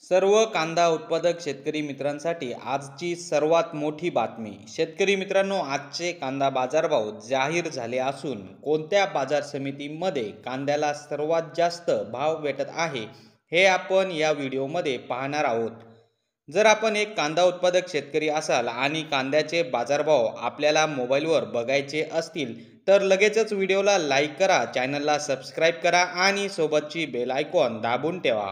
सर्व कांदा उत्पादक शेतकरी मित्रांसाठी आजची सर्वात मोठी बातमी। शेतकरी मित्रांनो, आजचे कांदा बाजारभाव जाहीर झाले असून कोणत्या बाजार समितीमध्ये कांद्याला सर्वात जास्त भाव भेटत आहे हे आपण या व्हिडिओमध्ये पाहणार आहोत। जर आपण एक कांदा उत्पादक शेतकरी असाल आणि कांद्याचे बाजारभाव आपल्याला मोबाईलवर बघायचे असतील तर लगेचच व्हिडिओला लाईक करा, चॅनलला सबस्क्राईब करा आणि सोबतची बेल आयकॉन दाबून ठेवा।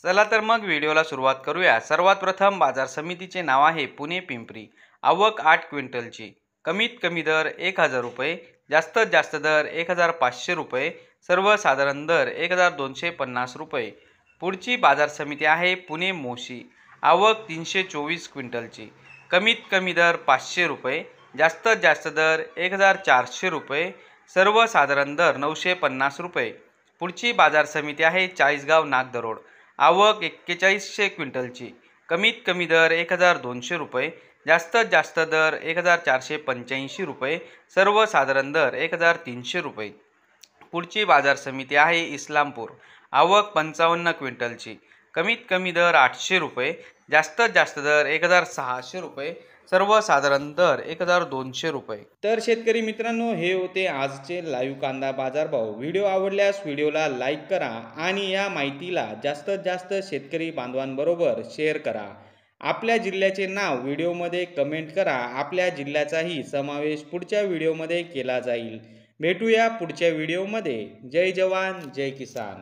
चला तर मग व्हिडिओला सुरुवात करूया। सर्वात प्रथम बाजार समितीचे नाव आहे पुणे पिंपरी। आवक 8 क्विंटलची। कमीत कमी दर 1000 रुपये, जास्तीत जास्त दर 1500 रुपये, सर्वसाधारण दर 1250 रुपये। पुढची बाजार समिती आहे पुणे मोशी। आवक 324 क्विंटलची। कमीत कमी दर 500 रुपये, जास्तीत जास्त दर 1400 रुपये, सर्वसाधारण दर 950 रुपये। पुढची बाजार समिती आहे चाळीसगाव नागदरोड। आवक 4100 क्विंटलची। कमीत कमी दर 1200 रुपये, जास्तीत जास्त दर 1485 रुपये, सर्वसाधारण दर 1300 रुपये। पुढची बाजार समिती आहे इस्लामपूर। आवक 55 क्विंटलची। कमीत कमी दर 800 रुपये, जास्तीत जास्त दर 1600 रुपये, सर्वसाधारण दर 1200 रुपये। तर शेतकरी मित्रांनो, हे होते आजचे लाईव्ह कांदा बाजारभाव। व्हिडिओ आवडल्यास व्हिडिओला लाईक करा आणि या माहितीला जास्तीत जास्त शेतकरी बांधवांबरोबर शेअर करा। आपल्या जिल्ह्याचे नाव व्हिडिओमध्ये कमेंट करा। आपल्या जिल्ह्याचाही समावेश पुढच्या व्हिडिओमध्ये केला जाईल। भेटूया पुढच्या व्हिडिओमध्ये। जय जवान जय किसान।